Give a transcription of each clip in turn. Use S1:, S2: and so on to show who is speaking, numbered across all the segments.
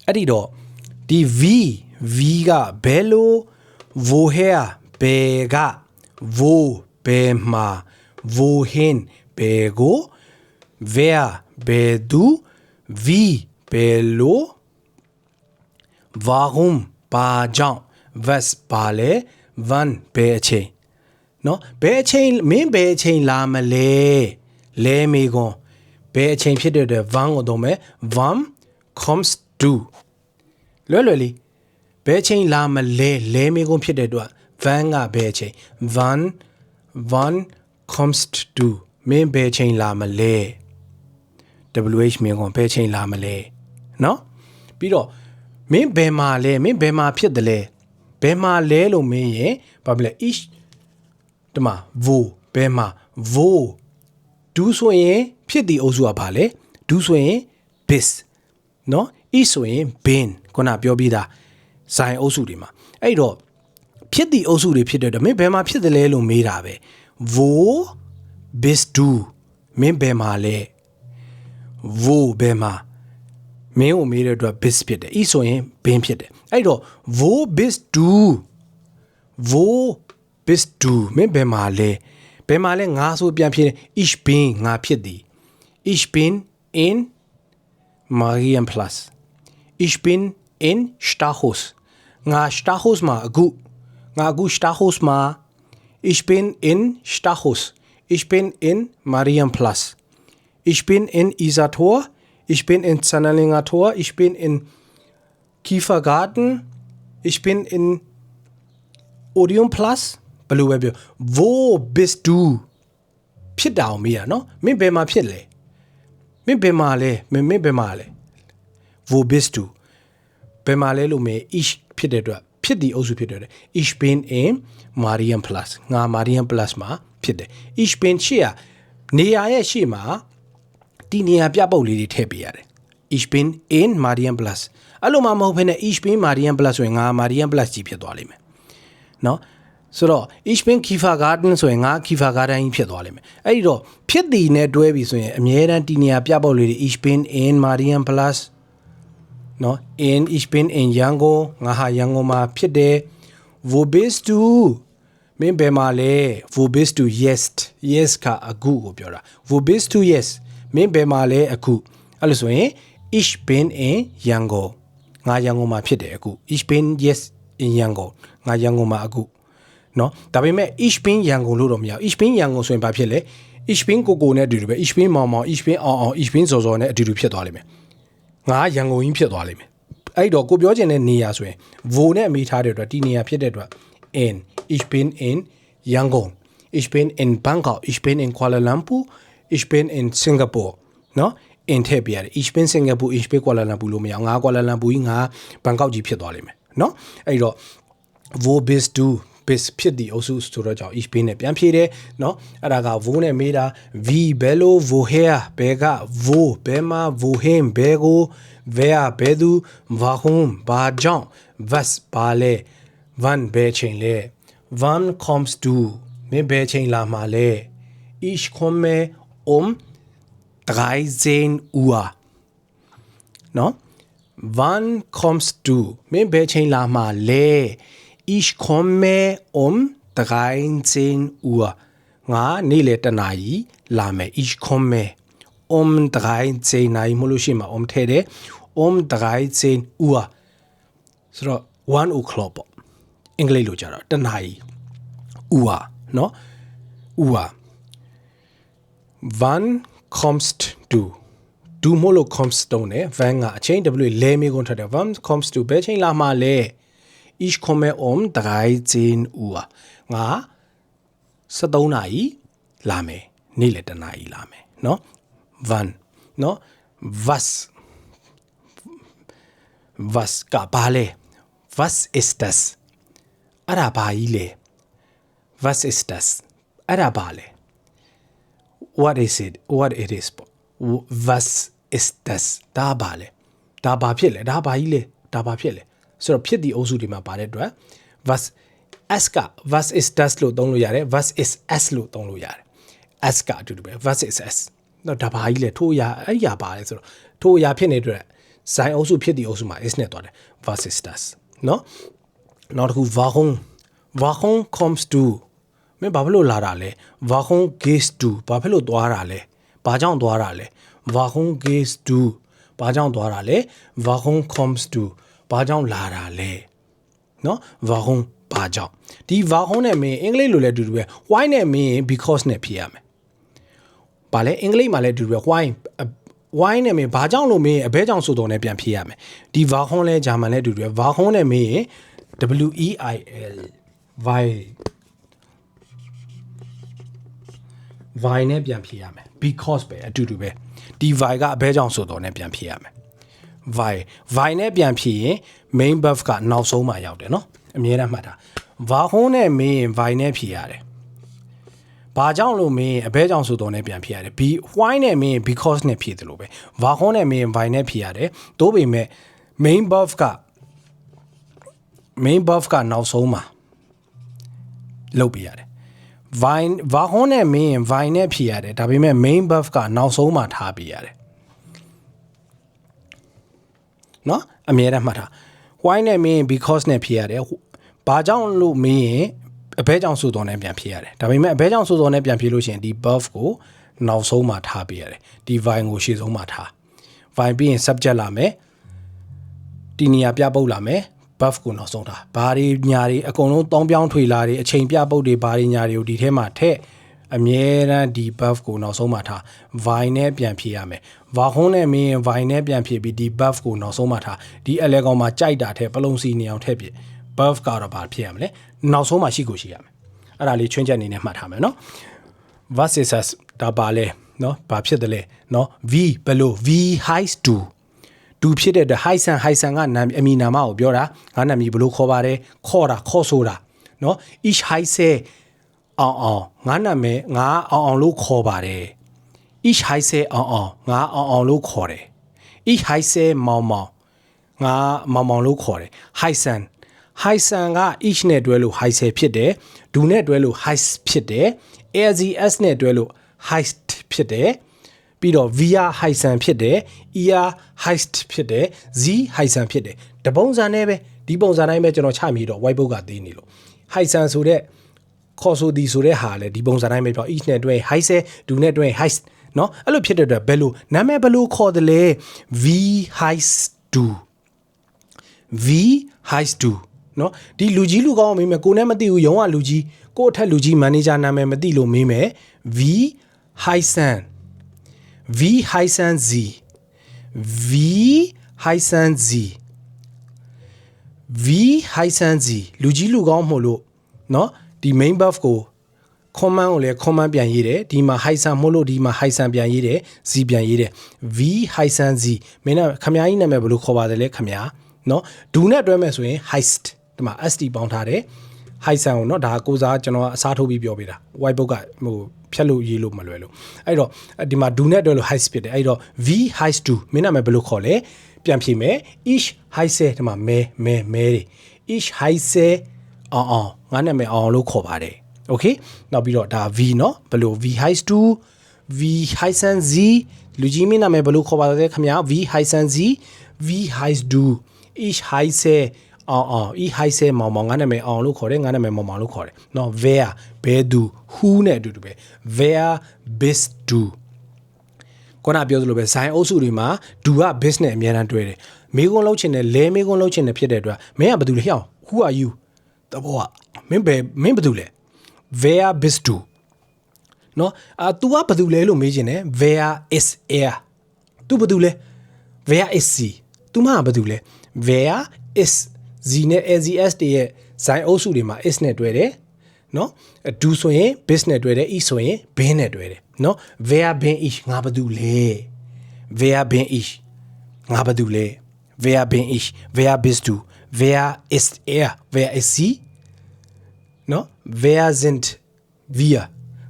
S1: အဲ့ဒီတော့ဒီ v ကဘယ်လို woher ဘယ်က wo ဘယ်မှာ wohin ဘယ်ကို wer ဘယ်သူ wie ဘယ်လို warum ဘာကြောင့် was ဘာလဲ wann ဘယ်အချိန်နော်ဘယ်အချိန်မင်းဘယ်အချိန်လာမလဲလဲမေကွန်ဘယ်အချိန်ဖြစ်တဲ့အတွက် wann ကိုသုံးမယ် wann kommst du လွယ်လေးဘယ်အချိန်လာမလဲလဲမေကွန်ဖြစ်တဲ့အတွက် wann ကဘယ်အချိန် wann kommst du မင်းဘယ်အချိန်လာမလဲ wh မေကွန်ဘယ်အချိန်လာမလဲနော်ပြီးတော့မင်းဘယ်မှာလဲမင်းဘယ်မှာဖြစ်တယ်လဲဘယ်မှာလဲလို့မင်းရင်ဘာဖြစ်လဲ ich ဒီမှာ wo ဘယ်မှာ wo ဒူးဆိုရင်ဖြစ်ဒီအုပ်စုကဘာလဲဒူးဆိုရင် bis နော် ich ဆိုရင် bin ခုနပြောပြီးသားဇိုင်အုပ်စုတွေမှာအဲ့တော့ဖြစ်ဒီအုပ်စုတွေဖြစ်တဲ့တော့မင်းဘယ်မှာဖြစ်တယ်လဲလို့မေးတာပဲ wo bist du မင်းဘယ်မှာလဲ wo ဘယ်မှာမင်းကိုမေးတဲ့အတွက် bis ဖြစ်တယ် ich ဆိုရင် bin ဖြစ်တယ်အဲ့တော့ wo bist du wo bist du မင်းဘယ်မှာလဲဘယ်မှာလဲငါဆိုပြန်ဖြစ်တယ် ich bin ငါဖြစ်သည် ich bin in Marienplatz ich bin in Stachus ငါ Stachus မှာအခုငါအခု Stachus မှာ ich bin in Stachus ich bin in Marienplatz ich bin in Isartor ich bin in Zannerlinger Tor ich bin in Kiefergarten ich bin in Odeonplatz ဘယ်လိုပဲပြော wo bist du ဖြစ်တာအောင်မေးရနော်မင်းဘယ်မှာဖြစ်လဲမင်းဘယ်မှာလဲမင်းဘယ်မှာလဲ wo bist du ဘယ်မှာလဲလို့မေး ich ဖြစ်တဲ့အတွက်ဖြစ်ဒီအုပ်စုဖြစ်တဲ့အတွက် ich bin in Marienplatz ငါ Marienplatz မှာဖြစ်တယ် ich bin ရှေ့ကနေရာရဲ့ရှေ့မှာဒီနေရာပြပုတ်လေးတွေထည့်ပေးရတယ် ich bin in Marienplatz အဲ့လိုမှမဟုတ်ဘဲနဲ့ ich bin Marienplatz ဆိုရင်ငါ Marienplatz ကြီးဖြစ်သွားလိမ့်မယ်နော်ဆိုတော့ ich bin Kiefergarten ဆိုရင်ငါ Kiefergarten ကြီးဖြစ်သွားလိမ့်မယ်အဲ့ဒီတော့ဖြစ်တည်နဲ့တွဲပြီးဆိုရင်အမြဲတမ်းဒီနေရာပြပုတ်လေးတွေ ich bin in Marienplatz နော် ich bin in Yangon ငါဟာ Yangon မှာဖြစ်တယ် wo bist du မင်းဘယ်မှာလဲ wo bist du jetzt ကအခုကိုပြောတာ wo bist du jetzt မင်းဘယ်မှာလဲအခုအဲ့လိုဆိုရင် ich bin in Yangon ငါ Yangon မှာဖြစ်တယ်အခု ich bin jetzt in Yangon ငါ Yangon မှာအခုနော်ဒါပေမဲ့ ich bin Yangon လို့တော့မရဘူး ich bin Yangon ဆိုရင်ဘာဖြစ်လဲ ich bin ကိုနဲ့အတူတူပဲ ich bin မောင် ich bin အောင် ich bin ဇော်နဲ့အတူတူဖြစ်သွားလိမ့်မယ်ငါ Yangon ကြီးဖြစ်သွားလိမ့်မယ်အဲ့တော့ကိုပြောချင်တဲ့နေရာဆိုရင် wo နဲ့အမိထားတဲ့အတွက်ဒီနေရာဖြစ်တဲ့အတွက် in ich bin in Yangon ich bin in Bangkok ich bin in Kuala Lumpur ich bin in Singapore နော် in ထည့်ပြရတယ် ich bin Singapore ich bin Kuala Lumpur လို့မရအောင်ငါ Kuala Lumpur ကြီးငါ Bangkok ကြီးဖြစ်သွားလိမ့်မယ်နော်အဲ့တော့ wo bist du bis ဖြစ်ဒီအုပ်စုဆိုတော့ကြောင့် ich bin နဲ့ပြန်ဖြေတယ်နော်အဲ့ဒါက wo နဲ့မေးတာ wie ဘယ်လို woher ဘယ်က wo ဘယ်မှာ wohin ဘယ်ကို wer ဘယ်သူ warum ဘာကြောင့် was ဘာလဲ wann ဘယ်ချိန်လဲ wann kommst du မင်းဘယ်ချိန်လာမှာလဲ ich komme um 13 Uhr နော် wann kommst du မင်းဘယ်ချိန်လာမှာလဲ ich komme um 13 Uhr ငါနေ့လေတနာရီလာမယ် ich komme um 13နာရီမလို့ရှိမှာ um ထဲတယ် um 13 Uhr ဆိုတော့1 o'clock ပေါ့အင်္ဂလိပ်လိုကြတော့တနာရီ Uhr နော် Uhr wann kommst du du မလို့ kommst တုံးတယ် wann ကအချိန် w လဲမေးခွန်းထွက်တယ် wann kommst du ဘယ်ချိန်လာမှာလဲ ich komme um 13 Uhr ငါ73နာရီလာမယ်နေ့လယ်တနာရီလာမယ်เนาะ wann เนาะ was ကဘာလဲ was ist das အဲ့ဒါဘာကြီးလဲ was ist das အဲ့ဒါဘာလဲ what is it was ist das ဒါဘာလဲဒါဘာဖြစ်လဲဒါဘာကြီးလဲဒါဘာဖြစ်လဲဆိုတော့ဖြစ်ဒီအုပ်စုတွေမှာပါတဲ့အတွက် was s က was is das လို့သုံးလို့ရတယ် was is s လို့သုံးလို့ရတယ် s ကအတူတူပဲ was is s တော့ဒါဘာကြီးလဲထိုးရအဲ့ရပါလဲဆိုတော့ထိုးရဖြစ်နေတဲ့အတွက် ဇိုင်းအုပ်စုဖြစ်တဲ့အုပ်စုမှာ is နဲ့သွားတယ် was ist das နော်နောက်တစ်ခု warum kommst du မင်းဘာဖြစ်လို့လာတာလဲ warum gehst du ဘာဖြစ်လို့သွားတာလဲဘာကြောင့်သွားတာလဲ warum gehst du ဘာကြောင့်သွားတာလဲ warum kommst du ဘာကြောင့်လာတာလဲနော် warum ဘာကြောင့်ဒီ warum နဲ့မင်းအင်္ဂလိပ်လိုလည်းအတူတူပဲ why နဲ့မင်း because နဲ့ဖြေရမယ်ဘာလဲအင်္ဂလိပ်မှာလည်းအတူတူပဲ why နဲ့မင်းဘာကြောင့်လို့မင်းအဘဲကြောင့်ဆိုတော့နဲ့ပြန်ဖြေရမယ်ဒီ warum လဲဂျာမန်လည်းအတူတူပဲ warum နဲ့မင်း WEIL why နဲ့ပြန်ဖြေရမယ် because ပဲအတူတူပဲဒီ why ကအဘဲကြောင့်ဆိုတော့နဲ့ပြန်ဖြေရမယ် why နဲ့ပြန်ဖြေရင် main verb ကနောက်ဆုံးမှရောက်တယ်နော်အမြဲတမ်းမှတ်တာ warum နဲ့မင်း why နဲ့ဖြေရတယ်ဘာကြောင့်လို့မင်းအဘဲကြောင့်ဆိုတော့နဲ့ပြန်ဖြေရတယ် why နဲ့မင်း because နဲ့ဖြေတယ်လို့ပဲ warum နဲ့မင်း why နဲ့ဖြေရတယ်တိုးပေမဲ့ main verb ကနောက်ဆုံးမှာလုပ်ပြရတယ် warum နဲ့မင်း why နဲ့ဖြေရတယ်ဒါပေမဲ့ main verb ကနောက်ဆုံးမှာထားပြရတယ်နော်အမြဲတမ်းမှတ်ထား why နဲ့မင်း because နဲ့ဖြေရတယ်ဘာကြောင့်လို့မင်းအဘဲကြောင့်ဆိုတော့နဲ့ပြန်ဖြေရတယ်ဒါပေမဲ့အဘဲကြောင့်ဆိုတော့နဲ့ပြန်ဖြေလို့ရှိရင်ဒီ verb ကိုနောက်ဆုံးမှာထားပြရတယ်ဒီ why ကိုရှေ့ဆုံးမှာထား why ပြီးရင် subject လာမယ်ဒီနေရာပြပုတ်လာမယ် verb ကိုနောက်ဆုံးထားဘာတွေညာတွေအကုန်လုံးတောင်းပြောင်းထွေလာတွေအချိန်ပြပုတ်တွေဘာတွေညာတွေကိုဒီထဲမှာထည့်အမြဲတမ်းဒီ verb ကိုနောက်ဆုံးမှာထား why နဲ့ပြန်ဖြေရမယ် warum နဲ့မင်း why နဲ့ပြန်ဖြေပြီးဒီ verb ကိုနောက်ဆုံးမှာထားဒီအလဲကောင်မှာကြိုက်တာထည့်ပလုံစီနေအောင်ထည့်ပြ verb ကတော့ဘာဖြစ်ရမလဲနောက်ဆုံးမှာရှိကိုရှိရမယ်အဲ့ဒါလေးချွင်းချက်အနေနဲ့မှတ်ထားမယ်နော် was ist das ဒါပါလဲနော်ဘာဖြစ်တယ်လဲနော် wie ဘယ်လို wie heißt du ဒူဖြစ်တဲ့ heißen ကနာမည်အမည်နာမကိုပြောတာငါနာမည်ဘယ်လိုခေါ်ပါတယ်ခေါ်ဆိုတာနော် ich heiße အောင်ငါနာမည်ငါအောင်လို့ခေါ်ပါတယ် ich heiße အောင်ငါအောင်လို့ခေါ်တယ် ich heiße မောင်ငါမောင်လို့ခေါ်တယ် heißen က ich နဲ့တွဲလို့ heiße ဖြစ်တယ်ဒူနဲ့တွဲလို့ heiß ဖြစ်တယ် s နဲ့တွဲလို့ heißt ဖြစ်တယ်ပြီးတော့ via heißen ဖြစ်တယ် ia heißt ဖြစ်တယ် sie heißen ဖြစ်တယ်တပုံစံနဲ့ပဲဒီပုံစံတိုင်းပဲကျွန်တော်ချမိတော့ whiteboard ကသေးနေလို့ heißen ဆိုတဲ့ခေါ်ဆိုသည်ဆိုတဲ့ဟာလေဒီပုံစံတိုင်းပဲပြော ich နဲ့တွဲ heiße ဒူနဲ့တွဲ heißt เนาะအဲ့လိုဖြစ်တဲ့အတွက်ဘယ်လိုနာမည်ဘယ်လိုခေါ်တယ်လဲ wie heißt du เนาะဒီလူကြီးလူကောင်းမေးမယ်ကိုနဲ့မသိဘူးရုံးကလူကြီးကိုအထက်လူကြီးမန်နေဂျာနာမည်မသိလို့မေးမယ် wie heißen sie wie heißen sie လူကြီးလူကောင်းမို့လို့เนาะဒီ main verb ကို command ကိုလည်း command ပြန်ရေးတယ်ဒီမှာ heißen မို့လို့ဒီမှာ heißen ပြန်ရေးတယ် sie ပြန်ရေးတယ် wie heißen sie မင်းကခမကြီးနာမည်ဘယ်လိုခေါ်ပါတယ်လဲခမเนาะဒူနဲ့တွဲမယ်ဆိုရင် heißt ဒီမှာ st ပေါင်းထားတယ် heißen ကိုเนาะဒါကိုစားကျွန်တော်အစားထိုးပြီးပြောပေးတာ whiteboard ကဟိုဖြတ်လို့ရေးလို့မလွယ်လို့အဲ့တော့ဒီမှာ do နဲ့တွဲလို့ heißt ဖြစ်တယ်အဲ့တော့ wie heißt du မင်းနာမည်ဘယ်လိုခေါ်လဲပြန်ဖြေမယ် ich heiße ဒီမှာမဲတွေ ich heiße အောင်ငါနာမည်အောင်လို့ခေါ်ပါတယ် okay နောက်ပြီးတော့ဒါ wie เนาะဘယ်လို wie heißt du wie heißen sie လူကြီးမင်းနာမည်ဘယ်လိုခေါ်ပါလဲခင်ဗျာ wie heißen sie wie heißt du ich heiße ich heiße မောင်ငါနာမည်အောင်လို့ခေါ်တယ်ငါနာမည်မောင်လို့ခေါ်တယ်เนาะ wer ဘယ်သူ who နဲ့အတူတူပဲ wer bist du ခုနပြောသလိုပဲဇိုင်းအုပ်စုတွေမှာ do က bist နဲ့အများအားတွဲတယ်မေးခွန်းလုပ်ချင်တယ်လဲမေးခွန်းလုပ်ချင်တယ်ဖြစ်တဲ့အတွက်မင်းကဘယ်သူလဲဟော who are you တဘောကမင်းဘယ်သူလဲ wer bist du เนาะतू ကဘယ်သူလဲလို့မေးချင်တယ် wer ist er तू ဘယ်သူလဲ wer ist sie तू မဘယ်သူလဲ wer ist sie နဲ့ as တရဲ့ဇိုင်းအုပ်စုတွေမှာ is နဲ့တွဲတယ်เนาะ do ဆိုရင် bis နဲ့တွဲတယ် ich ဆိုရင် bin နဲ့တွဲတယ်เนาะ wer bin ich ငါဘယ်သူလဲ wer bin ich ငါဘယ်သူလဲ wer bin ich wer bist du wer ist er wer ist sie เนาะ wer sind wir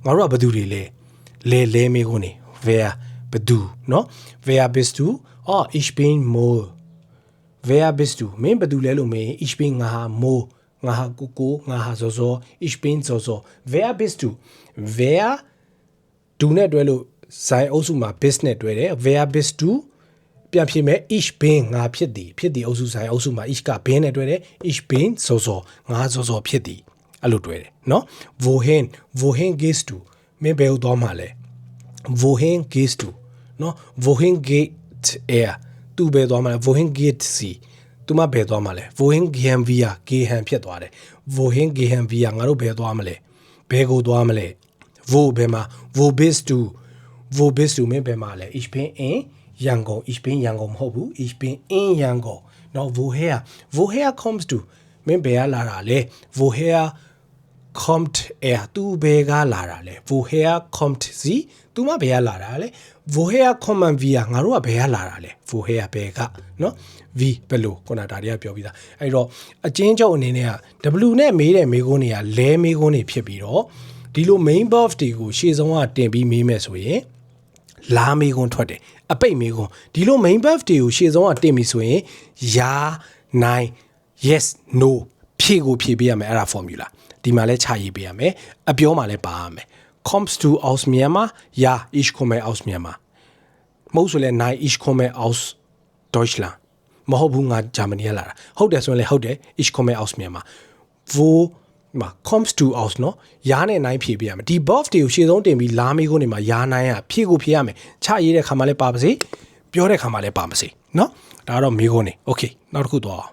S1: ငါတို့ကဘယ်သူတွေလဲမေးခွန်းနေ wer ဘယ်သူเนาะ wer bist du ich bin Mo wer bist du မင်းဘယ်သူလဲလို့မေး ich bin ငါဟာ Mo ငါဟာကိုငါဟာဇောဇော ich bin ဇောဇော wer bist du wer ဒူနဲ့တွဲလို့ဇိုင်းအုပ်စုမှာ bist နဲ့တွဲတယ် wer bist du ပြန်ဖြေမယ် ich bin ငါဖြစ်သည်အုပ်စုဆိုင်အုပ်စုမှာ ich က bin နဲ့တွဲတယ် ich bin စောစောငါစောစောဖြစ်သည်အဲ့လိုတွဲတယ်နော် wohin gehst du မင်းဘယ်ကိုသွားမှာလဲ wohin gehst du နော် wohin gehtသူဘယ်သွားမှာလဲ wohin geht sie သူမဘယ်သွားမှာလဲ wohin gehen wir gehen ဖြစ်သွားတယ် wohin gehen wir ငါတို့ဘယ်သွားမလဲဘယ်ကိုသွားမလဲ wo ဘယ်မှာ wo bist du မင်းဘယ်မှာလဲ ich bin in Yangon ich bin Yangon မဟုတ်ဘူး ich bin in Yangon နော် woher kommst du မင်းဘယ်ကလာတာလဲ woher kommtသူဘယ်ကလာတာလဲ woher kommt sie သူမဘယ်ကလာတာလဲ woher kommen wir ငါတို့ကဘယ်ကလာတာလဲ woher ဘယ်ကနော် v ဘယ်လိုခုနဒါတွေကပြောပြီးသားအဲ့တော့အချင်းချုပ်အနေနဲ့က w နဲ့မေးတဲ့မေးခွန်းတွေကလဲမေးခွန်းတွေဖြစ်ပြီးတော့ဒီလို main verb တွေကိုရှေ့ဆုံးကတင်ပြီးမေးမယ်ဆိုရင်လာမေးခွန်းထွက်တယ်အပိတ်မေးခွန်းဒီလို main verb တွေကိုရှေ့ဆုံးကတင်ပြီးဆိုရင်ယာနိုင် yes no ဖြည့်ကိုဖြည့်ပေးရမယ်အဲ့ဒါ formula ဒီမှာလဲခြာရေးပေးရမယ်အပြောမှာလဲပါရမယ် kommst du aus Myanmar ja ich komme aus Myanmar မဟုတ်ဆိုလဲ nein ich komme aus Deutschland မဟုတ်ဘူးငါဂျာမနီကလာတာဟုတ်တယ်ဆိုရင်လဲဟုတ်တယ် ich komme aus Myanmar wo comes to us နော်ယားနဲ့နိုင်ဖြည့်ပေးရမယ်ဒီ verb တွေကိုရှေ့ဆုံးတင်ပြီးလာမေးခွန်းတွေမှာယားနိုင်ရဖြည့်ကိုဖြည့်ရမယ်ခြရေးတဲ့ခါမှာလဲပါပါစေပြောတဲ့ခါမှာလဲပါမစေနော်ဒါကတော့မေးခွန်းနေ okay နောက်တစ်ခုသွားအောင်